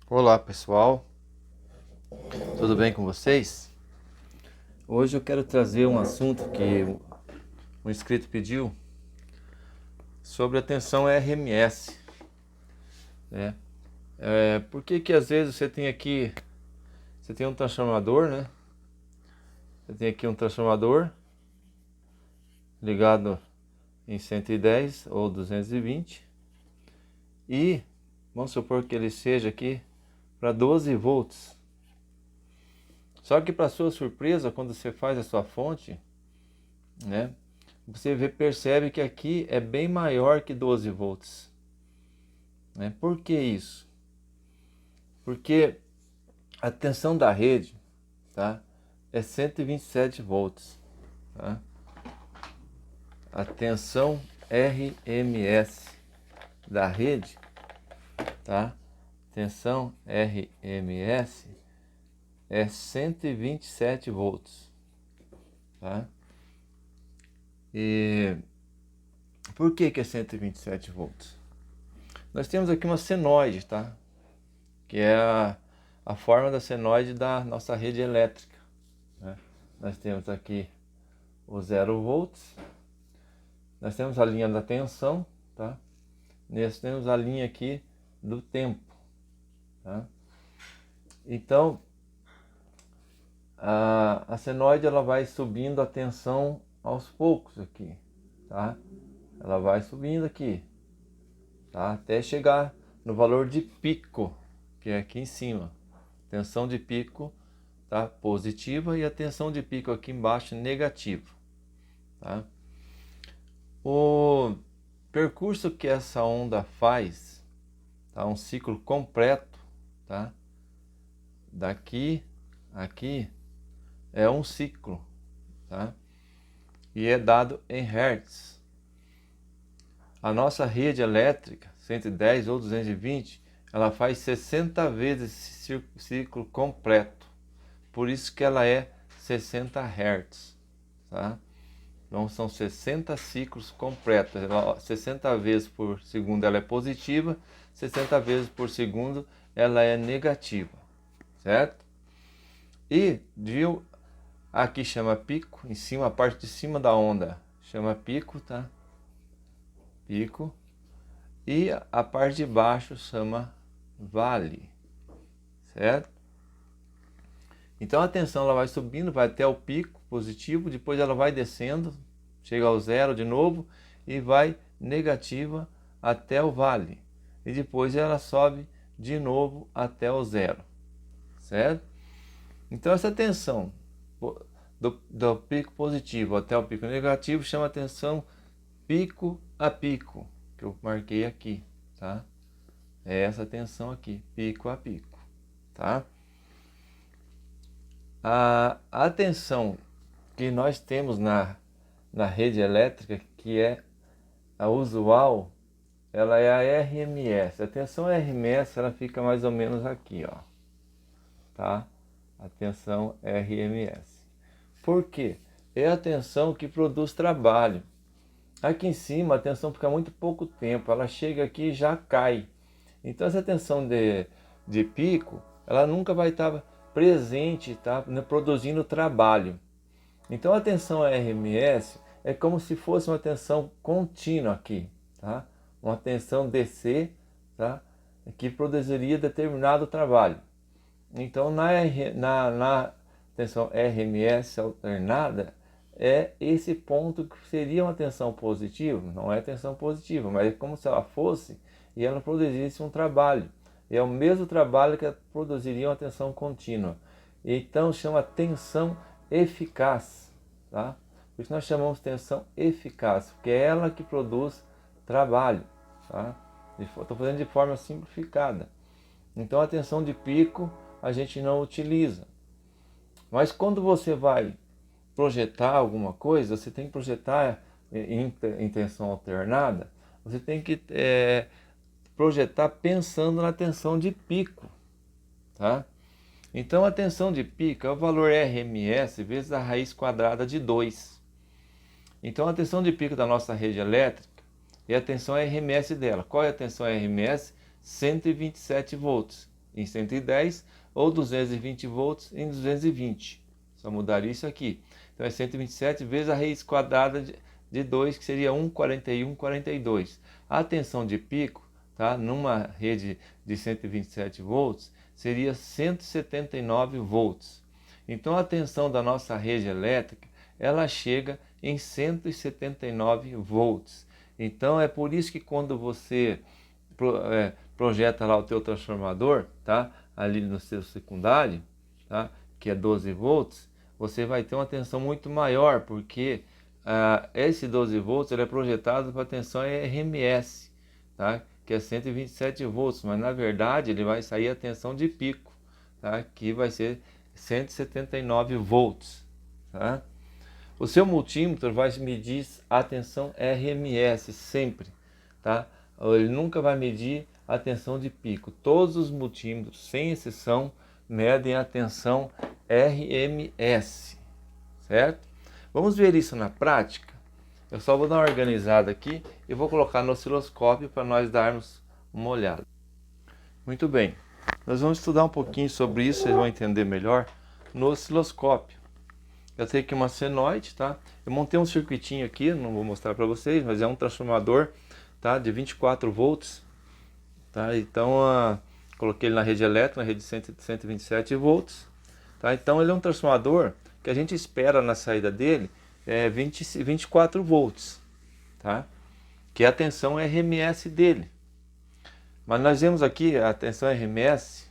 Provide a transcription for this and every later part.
Olá pessoal, tudo bem com vocês? Hoje eu quero trazer um assunto que um inscrito pediu sobre a tensão RMS, né? Por que que às vezes você tem um transformador, né? Você tem aqui um transformador ligado em 110 ou 220 e vamos supor que ele seja aqui para 12 volts. Só que para sua surpresa, quando você faz a sua fonte, né? Percebe que aqui é bem maior que 12 volts. Né? Por que isso? Porque a tensão da rede, tá, é 127 volts. Tá? A tensão RMS da rede, tá? Tensão RMS é 127 volts. Tá? E por que é 127 volts? Nós temos aqui uma senoide, tá? Que é a forma da senoide da nossa rede elétrica. Né? Nós temos aqui o 0 volts, nós temos a linha da tensão, tá? Nós temos a linha aqui do tempo. Tá? Então, a senoide ela vai subindo a tensão aos poucos aqui. Tá? Ela vai subindo aqui, tá? Até chegar no valor de pico, que é aqui em cima. Tensão de pico, tá? Positiva, e a tensão de pico aqui embaixo negativa. Tá? O percurso que essa onda faz, tá? Um ciclo completo, tá? Daqui aqui é um ciclo, tá? E é dado em hertz. A nossa rede elétrica 110 ou 220, ela faz 60 vezes esse ciclo completo. Por isso que ela é 60 hertz, tá? Então são 60 ciclos completos. 60 vezes por segundo ela é positiva, 60 vezes por segundo ela é negativa, certo? E viu, aqui chama pico, em cima, a parte de cima da onda chama pico, tá? Pico. E a parte de baixo chama vale, certo? Então a tensão ela vai subindo, vai até o pico positivo, depois ela vai descendo, chega ao zero de novo e vai negativa até o vale. E depois ela sobe de novo até o zero, certo? Então essa tensão do pico positivo até o pico negativo chama tensão pico a pico, que eu marquei aqui, tá? É essa tensão aqui, pico a pico, tá? A tensão que nós temos na rede elétrica, que é a usual, ela é a RMS. A tensão RMS ela fica mais ou menos aqui, ó, tá? A tensão RMS. Por quê? É a tensão que produz trabalho. Aqui em cima a tensão fica muito pouco tempo, ela chega aqui e já cai. Então essa tensão de pico, ela nunca vai estar presente, tá? Produzindo trabalho. Então a tensão RMS é como se fosse uma tensão contínua aqui, tá? Uma tensão DC, tá? Que produziria determinado trabalho. Então na tensão RMS alternada é esse ponto que seria uma tensão positiva, não é tensão positiva, mas é como se ela fosse e ela produzisse um trabalho. E é o mesmo trabalho que produziria uma tensão contínua. Então chama tensão eficaz, tá? Por isso nós chamamos tensão eficaz, porque é ela que produz trabalho, tá? Estou fazendo de forma simplificada. Então a tensão de pico a gente não utiliza. Mas quando você vai projetar alguma coisa, você tem que projetar em tensão alternada, você tem que projetar pensando na tensão de pico, tá? Então a tensão de pico é o valor RMS vezes a raiz quadrada de 2. Então a tensão de pico da nossa rede elétrica é a tensão RMS dela. Qual é a tensão RMS? 127 volts. em 110 ou 220 volts em 220. Só mudaria isso aqui. Então é 127 vezes a raiz quadrada de 2, que seria 1,4142. A tensão de pico, tá, numa rede de 127 volts, seria 179 volts. Então a tensão da nossa rede elétrica, ela chega em 179 volts. Então é por isso que quando você projeta lá o teu transformador, tá, ali no seu secundário, tá, que é 12 volts, você vai ter uma tensão muito maior, porque esse 12 volts ele é projetado para a tensão RMS, tá, que é 127 volts, mas na verdade ele vai sair a tensão de pico, tá, que vai ser 179 volts. Tá? O seu multímetro vai medir a tensão RMS sempre, tá? Ele nunca vai medir a tensão de pico. Todos os multímetros, sem exceção, medem a tensão RMS, certo? Vamos ver isso na prática? Eu só vou dar uma organizada aqui e vou colocar no osciloscópio para nós darmos uma olhada. Muito bem, nós vamos estudar um pouquinho sobre isso, vocês vão entender melhor no osciloscópio. Eu tenho aqui uma senoide, tá? Eu montei um circuitinho aqui, não vou mostrar para vocês, mas é um transformador, tá, de 24 volts, tá? Então, coloquei ele na rede elétrica, na rede de 127 volts, tá? Então, ele é um transformador que a gente espera na saída dele 24 volts, tá? Que é a tensão RMS dele. Mas nós vemos aqui a tensão RMS,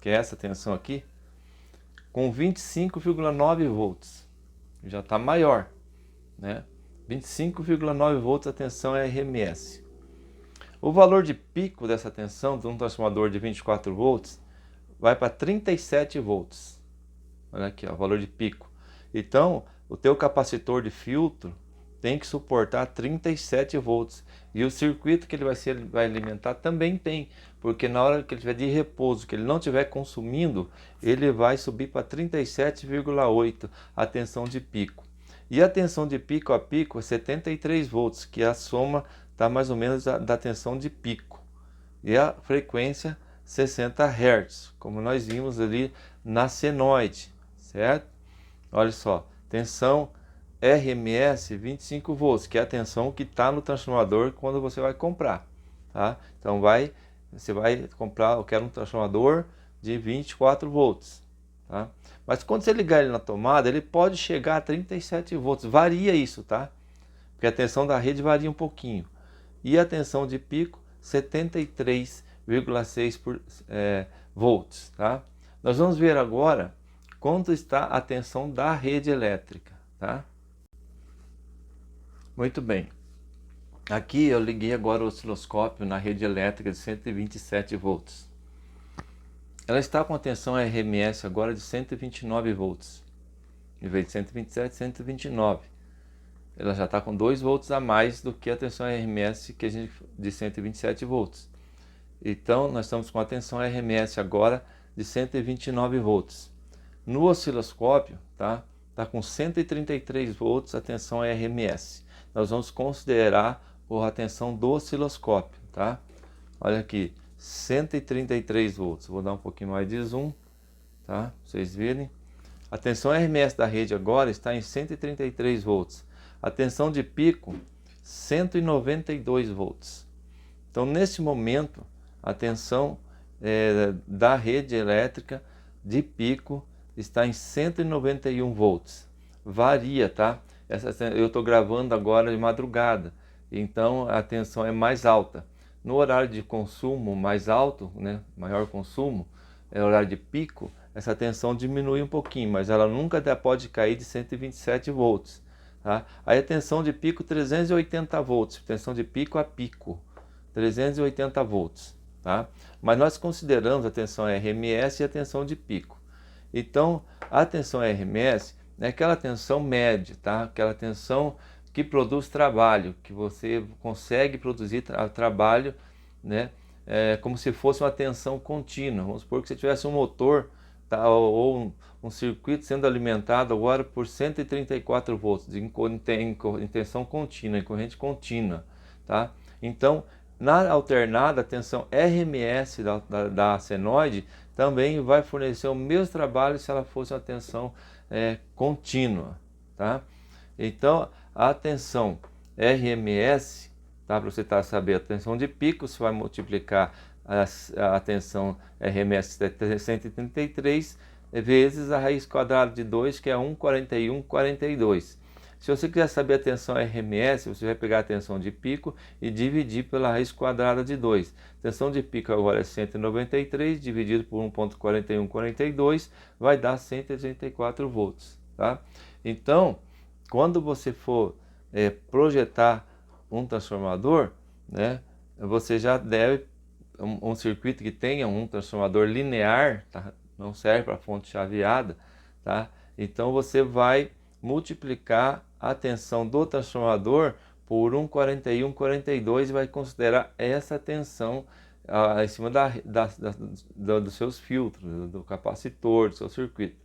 que é essa tensão aqui, com 25,9 volts. Já está maior, né? 25,9 volts a tensão RMS. O valor de pico dessa tensão de um transformador de 24 volts vai para 37 volts. Olha aqui, ó, o valor de pico. Então, o teu capacitor de filtro tem que suportar 37 volts. E o circuito que ele vai alimentar também tem, porque na hora que ele estiver de repouso, que ele não estiver consumindo, ele vai subir para 37,8 a tensão de pico. E a tensão de pico a pico é 73 volts, que é a soma mais ou menos da tensão de pico. E a frequência 60 Hz, como nós vimos ali na senoide, certo? Olha só, tensão RMS 25 volts, que é a tensão que está no transformador quando você vai comprar, tá? Então você vai comprar, eu quero um transformador de 24 volts, tá? Mas quando você ligar ele na tomada, ele pode chegar a 37 volts, varia isso, tá? Porque a tensão da rede varia um pouquinho. E a tensão de pico 73,6 volts, tá? Nós vamos ver agora quanto está a tensão da rede elétrica, tá? Muito bem. Aqui eu liguei agora o osciloscópio na rede elétrica de 127 volts. Ela está com a tensão RMS agora de 129 volts. Em vez de 127, 129. Ela já está com 2 volts a mais do que a tensão RMS que a gente, de 127 volts. Então, nós estamos com a tensão RMS agora de 129 volts. No osciloscópio, tá com 133 volts a tensão RMS. Nós vamos considerar a tensão do osciloscópio, tá? Olha aqui, 133 volts. Vou dar um pouquinho mais de zoom, tá? Pra vocês verem. A tensão RMS da rede agora está em 133 volts. A tensão de pico, 192 volts. Então, nesse momento, a tensão da rede elétrica de pico está em 191 volts. Varia, tá? Eu estou gravando agora de madrugada, então a tensão é mais alta. No horário de consumo mais alto, né, maior consumo, horário de pico, essa tensão diminui um pouquinho, mas ela nunca pode cair de 127 volts. Tá? Aí a tensão de pico 380 volts, tensão de pico a pico, 380 volts. Tá? Mas nós consideramos a tensão RMS e a tensão de pico. Então, a tensão RMS é aquela tensão média, tá? Aquela tensão que produz trabalho, que você consegue produzir trabalho, né? Como se fosse uma tensão contínua. Vamos supor que você tivesse um motor, tá? ou um circuito sendo alimentado agora por 134 volts, em tensão contínua, em corrente contínua. Tá? Então, Na alternada, a tensão RMS da senoide também vai fornecer o mesmo trabalho se ela fosse uma tensão contínua, tá? Então, a tensão RMS, tá? Para você saber a tensão de pico, você vai multiplicar a tensão RMS 133 vezes a raiz quadrada de 2, que é 1,4142. Se você quiser saber a tensão RMS, você vai pegar a tensão de pico e dividir pela raiz quadrada de 2. A tensão de pico agora é 193, dividido por 1,4142, vai dar 184 volts. Tá? Então, quando você for projetar um transformador, né, você já deve, um circuito que tenha um transformador linear, tá? Não serve para fonte chaveada, tá? Então você vai multiplicar a tensão do transformador por 1,4142 e vai considerar essa tensão em cima dos seus filtros, do capacitor, do seu circuito.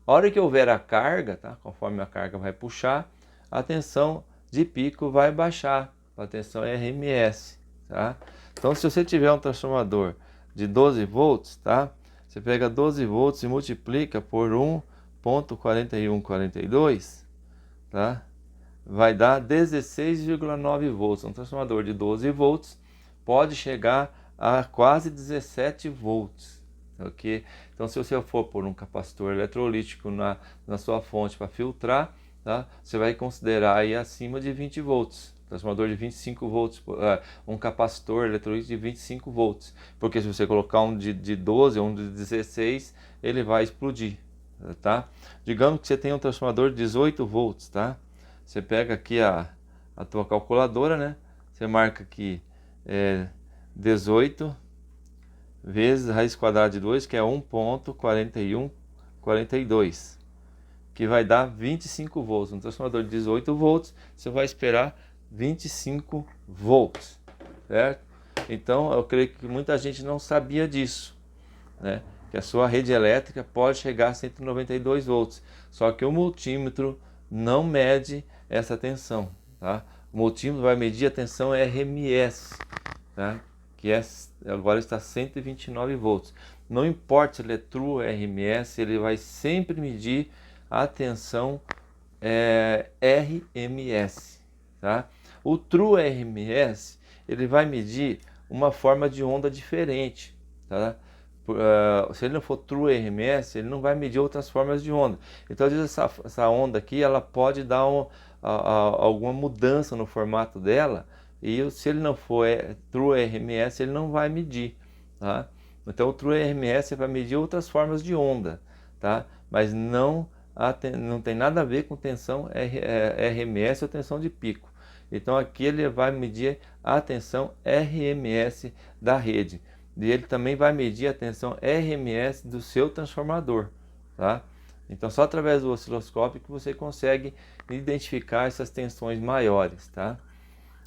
A hora que houver a carga, tá? Conforme a carga vai puxar, a tensão de pico vai baixar, a tensão RMS. Tá? Então, se você tiver um transformador de 12 volts, tá? Você pega 12 volts e multiplica por 1,4142, tá? Vai dar 16,9 volts. Um transformador de 12 volts pode chegar a quase 17 volts. Okay? Então, se você for por um capacitor eletrolítico na sua fonte para filtrar, tá? Você vai considerar aí acima de 20 volts. Transformador de 25 volts, um capacitor eletrolítico de 25 volts. Porque se você colocar um de 12 ou um de 16, ele vai explodir. Tá? Digamos que você tem um transformador de 18 volts, tá? Você pega aqui a tua calculadora, né? Você marca aqui 18 vezes a raiz quadrada de 2, que é 1,4142, que vai dar 25 volts. Um transformador de 18 volts, você vai esperar 25 volts, certo? Então, eu creio que muita gente não sabia disso, né? Que a sua rede elétrica pode chegar a 192 volts, só que o multímetro não mede essa tensão, tá? O multímetro vai medir a tensão RMS, tá? Que agora está 129 volts. Não importa se ele é True RMS, ele vai sempre medir a tensão RMS, tá? O True RMS, ele vai medir uma forma de onda diferente, tá? Se ele não for True RMS, ele não vai medir outras formas de onda. Então, às vezes, essa onda aqui, ela pode dar alguma mudança no formato dela, e se ele não for True RMS, ele não vai medir, tá? Então, o True RMS vai medir outras formas de onda, tá? Mas não tem nada a ver com tensão RMS ou tensão de pico. Então, aqui ele vai medir a tensão RMS da rede. E ele também vai medir a tensão RMS do seu transformador, tá? Então, só através do osciloscópio que você consegue identificar essas tensões maiores, tá?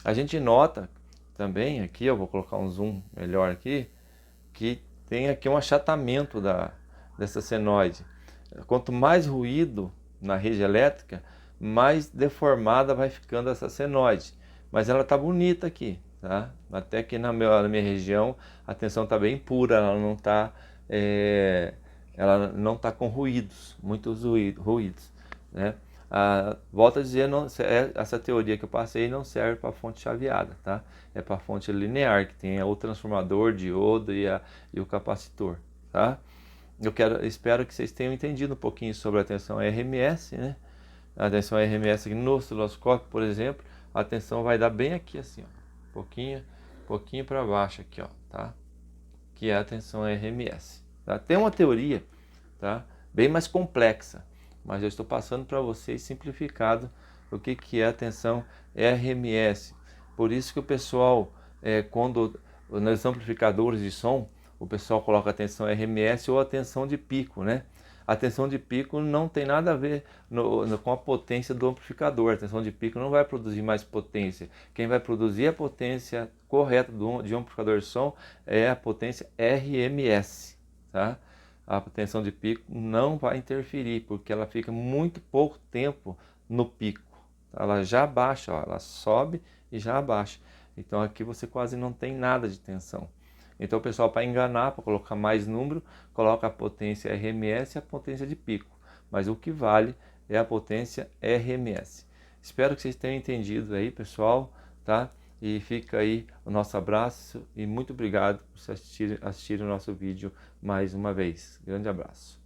A gente nota também aqui, eu vou colocar um zoom melhor aqui, que tem aqui um achatamento dessa senoide. Quanto mais ruído na rede elétrica, mais deformada vai ficando essa senoide. Mas ela tá bonita aqui, tá? Até que na minha região a tensão tá bem pura, ela não tá com ruídos, muitos ruídos, né? Volto a dizer, essa teoria que eu passei não serve para fonte chaveada, tá? É para fonte linear, que tem o transformador, diodo e o capacitor, tá? Espero que vocês tenham entendido um pouquinho sobre a tensão RMS, né? A tensão RMS aqui no osciloscópio, por exemplo, a tensão vai dar bem aqui assim, ó, pouquinho para baixo aqui, ó, tá? Que é a tensão RMS, tá? Tem uma teoria, tá? Bem mais complexa, mas eu estou passando para vocês simplificado o que é a tensão RMS. Por isso que o pessoal, quando nos amplificadores de som, o pessoal coloca a tensão RMS ou a tensão de pico, né? A tensão de pico não tem nada a ver com a potência do amplificador. A tensão de pico não vai produzir mais potência. Quem vai produzir a potência correta de um amplificador de som é a potência RMS, tá? A tensão de pico não vai interferir, porque ela fica muito pouco tempo no pico. Ela já baixa, ó, ela sobe e já abaixa. Então aqui você quase não tem nada de tensão. Então o pessoal, para enganar, para colocar mais número, coloca a potência RMS e a potência de pico. Mas o que vale é a potência RMS. Espero que vocês tenham entendido aí, pessoal, tá? E fica aí o nosso abraço e muito obrigado por assistir o nosso vídeo mais uma vez. Grande abraço.